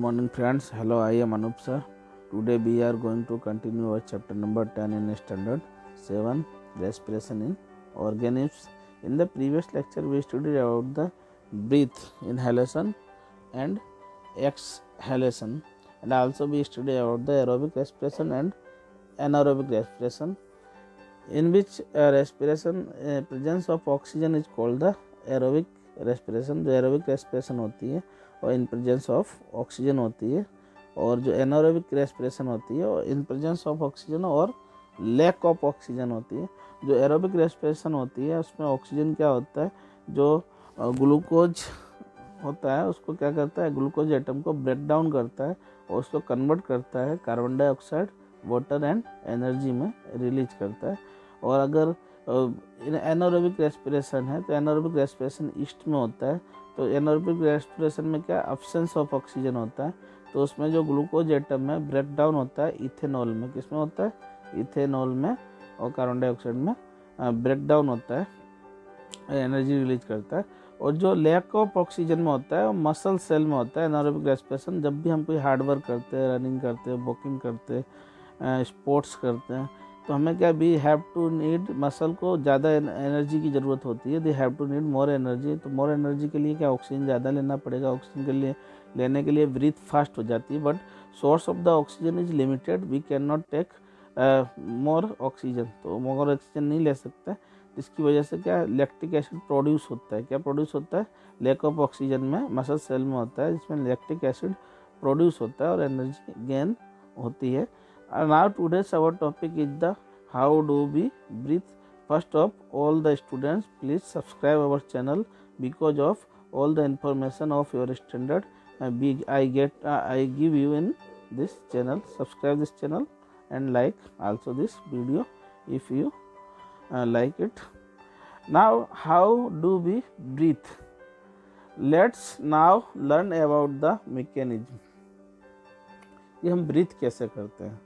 morning friends. Hello, I am Anup sir. Today we are going to continue our chapter number 10 in standard 7, respiration in organisms. In the previous lecture we studied about the breath, inhalation and exhalation, and also we studied about the aerobic respiration and anaerobic respiration, in which respiration presence of oxygen is called the aerobic respiration. जो aerobic respiration होती है और in presence of oxygen होती है, और जो anaerobic respiration होती है और इन प्रेजेंस ऑफ ऑक्सीजन और लैक ऑफ ऑक्सीजन होती है। जो एरोबिक रेस्पिरेशन होती है उसमें ऑक्सीजन क्या होता है, जो ग्लूकोज होता है उसको क्या करता है, ग्लूकोज एटम को ब्रेक डाउन करता है और उसको कन्वर्ट करता है carbon dioxide, water and energy में रिलीज करता है। और अगर एनारोबिक रेस्पिरेशन है तो एनारोबिक रेस्पिरेशन ईस्ट में होता है। तो एनारोबिक रेस्पिरेशन में क्या अब्सेंस ऑफ ऑक्सीजन होता है, तो उसमें जो ग्लूकोज एटम है ब्रेक डाउन होता है इथेनॉल में। किसमें होता है? इथेनॉल में, और कार्बन डाइऑक्साइड में ब्रेक डाउन होता है, एनर्जी रिलीज करता है। और जो लैक ऑफ ऑक्सीजन में होता है वो मसल सेल में होता है एनारोबिक रेस्पिरेशन। जब भी हम कोई हार्ड वर्क करते हैं, रनिंग करते हैं, वॉकिंग करते हैं, स्पोर्ट्स करते हैं, तो हमें क्या भी हैव टू नीड, मसल को ज़्यादा एनर्जी की ज़रूरत होती है। They have to need more energy. तो मोर एनर्जी के लिए क्या ऑक्सीजन ज़्यादा लेना पड़ेगा। ऑक्सीजन के लिए लेने के लिए ब्रीथ फास्ट हो जाती है, but source of the oxygen is limited, we can not take more oxygen. तो मोर ऑक्सीजन नहीं ले सकते, जिसकी वजह से क्या लैक्टिक एसिड प्रोड्यूस होता है। क्या प्रोड्यूस होता है? लैक ऑफ ऑक्सीजन में मसल सेल में होता है, जिसमें लैक्टिक एसिड प्रोड्यूस होता है और एनर्जी गेन होती है। Now today's our topic is the how do we breathe. First of all the students, please subscribe our channel, because of all the information of your standard I give you in this channel. Subscribe this channel and like also this video if you like it. Now how do we breathe? Let's now learn about the mechanism. कि हम breathe कैसे करते हैं।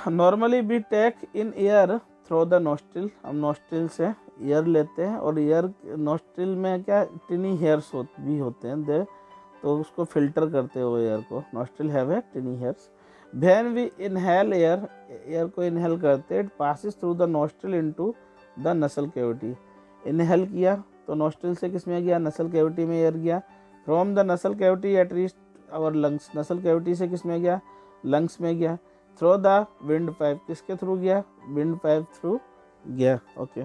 Normally we take in air through the nostril. हम nostril से air लेते हैं, और एयर नोस्ट्रिल में क्या टिनी हेयर्स भी होते हैं दे, तो उसको फिल्टर करते हैं वो एयर को। नोस्ट्रिल हैव है tiny hairs. When we inhale air, air को इनहेल करते हैं, it passes through the nostril into the nasal cavity. Inhale किया तो नोस्ट्रिल से किस में गया? नसल कैविटी में एयर गया। From the nasal cavity at reach our lungs. Nasal cavity से किस में गया? लंग्स में गया। थ्रू द विंड पाइप, किसके थ्रू गया? विंड पाइप थ्रू गया। Okay.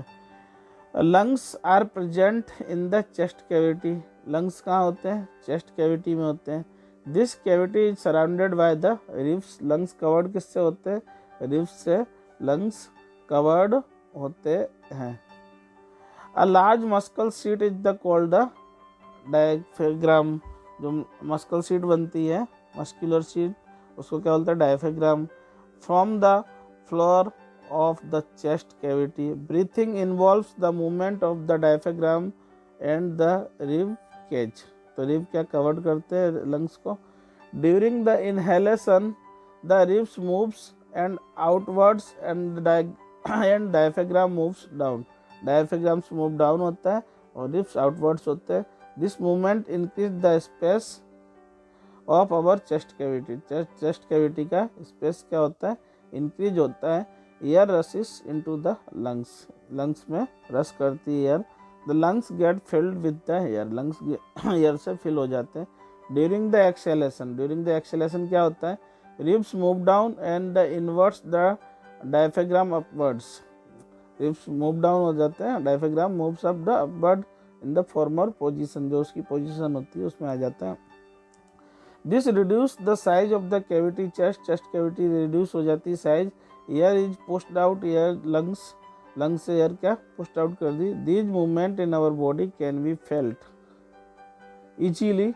Lungs are present in the chest cavity. Lungs कहाँ होते हैं? चेस्ट कैविटी में होते हैं। This cavity is surrounded by the ribs. Lungs covered किससे होते हैं? रिब्स से लंग्स कवर्ड होते हैं। A large muscle seat is the called the diaphragm. जो मस्कल सीट बनती है, मस्कुलर सीट, उसको क्या बोलते हैं? Diaphragm. From the floor of the chest cavity, breathing involves the movement of the diaphragm and the rib cage. तो rib क्या covered करते हैं लंग्स को। During the inhalation the ribs moves and outwards and diaphragm moves down. Diaphragm move down होता है और ribs outwards होते हैं। This movement increase the space of our chest cavity. Chest cavity का स्पेस क्या होता है? इंक्रीज होता है। Air rushes into the lungs. Lungs में रस करती है air. The lungs get filled with the air. Lungs air से फिल हो जाते हैं। During the exhalation, during the exhalation क्या होता है? Ribs move down and the inverts the diaphragm upwards. Ribs move down हो जाते हैं, diaphragm moves up the upward in the former position. जो उसकी पोजीशन होती है उसमें आ जाता है। This reduce the size of the cavity chest. Chest cavity reduce हो जाती है size. Air is pushed out, air lungs से एयर क्या पुश्ड आउट कर दी। These movement in our body can be felt easily.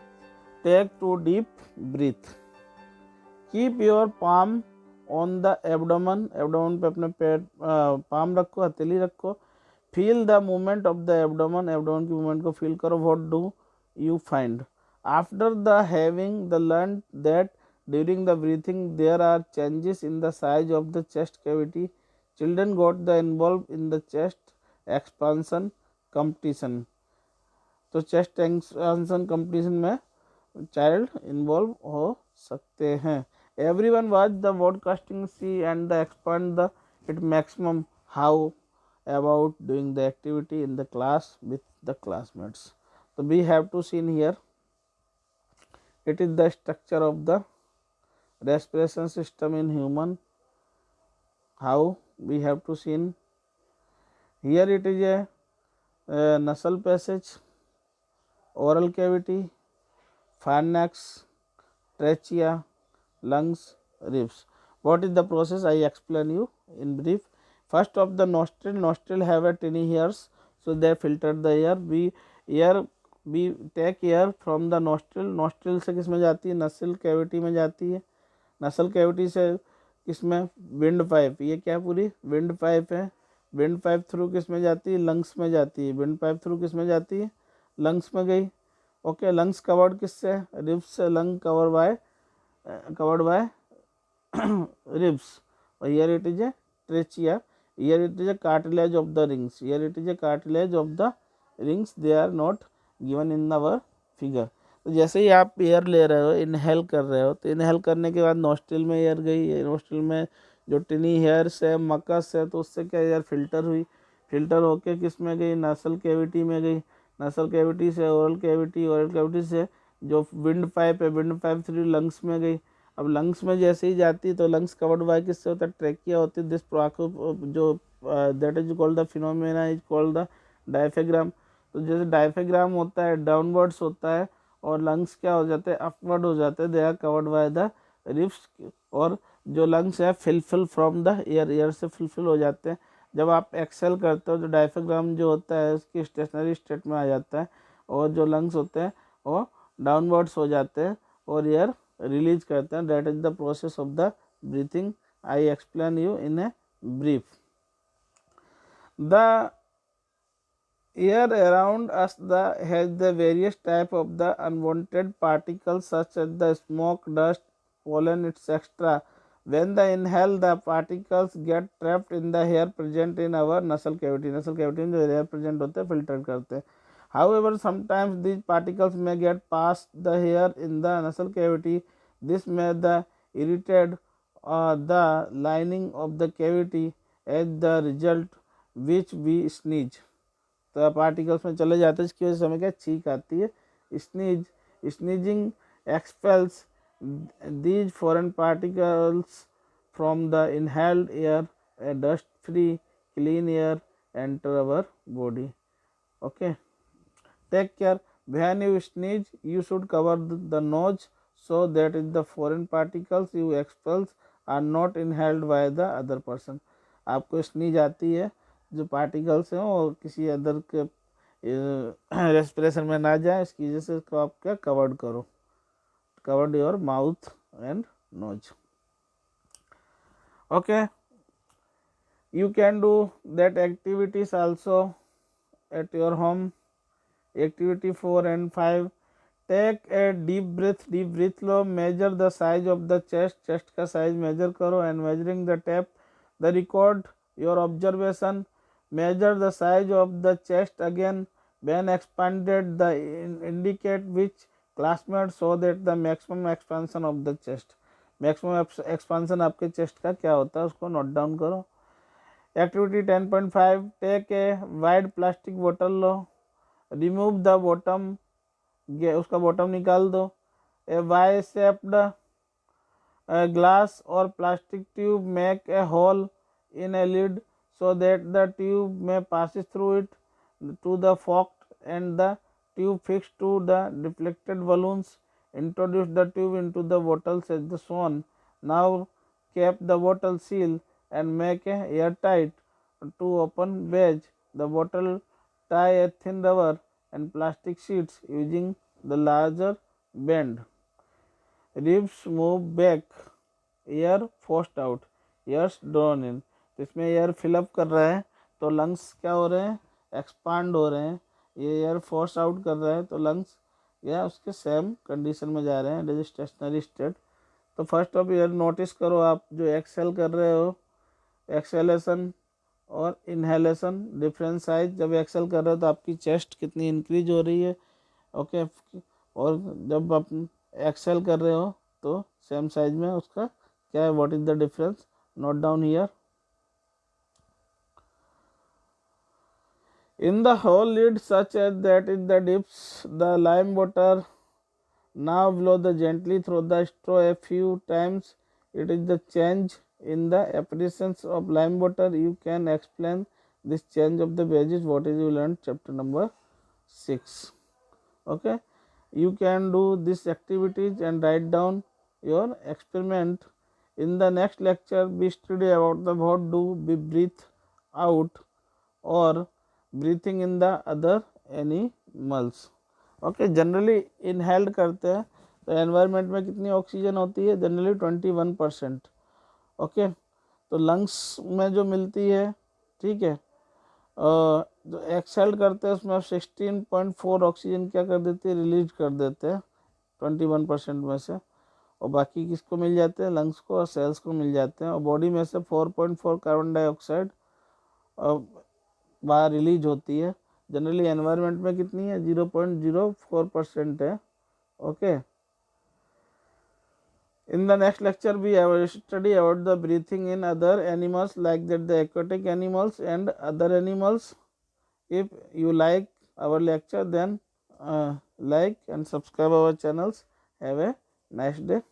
Take two deep breath. Keep your palm on the abdomen. Abdomen पे अपने पेट पाम रखो, हथेली रखो। Feel the movement of the abdomen. Abdomen की मूवमेंट को फील करो। What do you find? After the having the learned that during the breathing there are changes in the size of the chest cavity, children got the involved in the chest expansion competition. तो chest expansion competition में child involve हो सकते हैं। Everyone watch the broadcasting see and the expand the it maximum how about doing the activity in the class with the classmates. तो we have to seen here it is the structure of the respiration system in human, how we have to seen here. It is a nasal passage, oral cavity, pharynx, trachea, lungs, ribs. What is the process? I explain you in brief. First of the nostril have a tiny hairs, so they filter the air. We take air from the nostril से किस में जाती है? नसल cavity में जाती है। नसल कैविटी से किस में? Wind pipe. ये क्या पूरी विंड पाइप है। विंड पाइप थ्रू किस में जाती है? लंग्स में जाती है। विंड पाइप थ्रू किस में जाती है? लंग्स में गई। ओके, लंग्स कवर्ड किससे? रिब्स से। Lung covered by ribs. Here it is a trachea. Here it is a cartilage of the rings. Here it is a cartilage of the rings. They are not given in our figure. तो जैसे ही आप air ले रहे हो, inhale कर रहे हो, तो इनहेल करने के बाद नोस्ट्रिल में एयर गई। नोस्ट्रिल में जो टिनी हेयर्स है, मकस है, तो उससे क्या एयर फिल्टर हुई। फिल्टर होके किस में गई? नसल कैविटी में गई। नसल कैविटी से ओरल कैविटी, ओरल कैविटी से जो विंड पाइप है, विंड पाइप थ्रू लंग्स में गई। अब लंग्स में जैसे ही जाती है तो लंग्स कवर्ड बाय किससे होता है? ट्रैकिया होती है। दिस जो that is called the phenomena is called the diaphragm. तो जैसे डायफ्राम होता है डाउनवर्ड्स होता है, और लंग्स क्या हो जाते हैं? अपवर्ड हो जाते हैं। They are covered by the ribs. और जो लंग्स है fill fill from the air, air से फिलफिल हो जाते हैं। जब आप एक्सेल करते हो तो डायफ्राम जो होता है उसकी स्टेशनरी स्टेट में आ जाता है, और जो लंग्स होते हैं वो डाउनवर्ड्स हो जाते हैं और एयर रिलीज करते हैं। That is the process of the breathing. I explain you in a brief. The air around us has the various type of the unwanted particles such as the smoke, dust, pollen, etc. When the inhale, the particles get trapped in the air present in our nasal cavity. Nasal cavity में जो air present होते हैं filter करते हैं। However, sometimes these particles may get past the air in the nasal cavity. This may the irritate the lining of the cavity as the result which we sneeze. तो particles में चले जाते हैं, इसकी वजह से हमें क्या छींक आती है। Sneezing expels these foreign particles from the inhaled air. A dust free clean air enter our body. Okay, take care when you sneeze you should cover the nose so that is the foreign particles you expels are not inhaled by the other person. आपको sneeze आती है, जो particles हैं वो किसी other के respiration में ना जाए, इसकी वजह से इसको आप क्या कवर्ड करो। Covered your mouth and nose. Okay, you can do that activities also at your home. Activity 4 and 5, take a deep breath लो। Measure the size of the chest का साइज मेजर करो and measuring the tape the record your observation. measure the size of the chest again when expanded the indicate which classmates so that the maximum expansion of the chest। maximum expansion आपके chest का क्या होता है उसको note down करो। Activity 10.5, take a wide plastic बोतल लो। Remove the bottom, उसका बॉटम निकाल दो। ए वाई शेप्ड ग्लास और plastic tube make a hole in a lid so that the tube may passes through it to the fork and the tube fixed to the deflected balloons. Introduce the tube into the bottles as the shown. Now cap the bottle seal and make a airtight to open badge. The bottle tie a thin rubber and plastic sheets using the larger bend. Ribs move back, air forced out, ears drawn in। तो इसमें air fill up कर रहा है तो lungs क्या हो रहे हैं? एक्सपांड हो रहे हैं। ये एयर फोर्स आउट कर रहा है तो लंग्स या उसके सेम कंडीशन में जा रहे हैं, स्टेशनरी स्टेट। तो फर्स्ट ऑफ ईयर नोटिस करो, आप जो एक्सेल कर रहे हो, एक्सेलेशन और इनहेलेशन डिफरेंट साइज। जब एक्सेल कर रहे हो तो आपकी चेस्ट कितनी इंक्रीज हो रही है। ओके, और जब आप एक्सेल कर रहे हो तो सेम साइज में उसका क्या है, what is the difference, note down here. In the hole lid such as that in the dips, the lime water now blow the gently through the straw a few times. It is the change in the appearance of lime water. You can explain this change of the basis. What is you learned chapter number 6. Okay, you can do these activities and write down your experiment. In the next lecture, we study about the what do we breathe out or breathing in the other animals. Okay, generally inhaled करते हैं तो environment में कितनी oxygen होती है, generally 21%। Okay, तो lungs में जो मिलती है, ठीक है, जो एक्सहेल्ड करते हैं उसमें 16.4 ऑक्सीजन क्या कर देती है, रिलीज कर देते हैं 21% में से, और बाकी किसको मिल जाते हैं, लंग्स को और सेल्स को मिल जाते हैं, और बॉडी में से 4.4 कार्बन डाइऑक्साइड बाहर रिलीज होती है। जनरली एनवायरनमेंट में कितनी है, 0.04% है। Okay, in the next lecture we study about the breathing in other animals like that the aquatic animals and other animals. If you like our lecture then like and subscribe our channels. Have a nice day.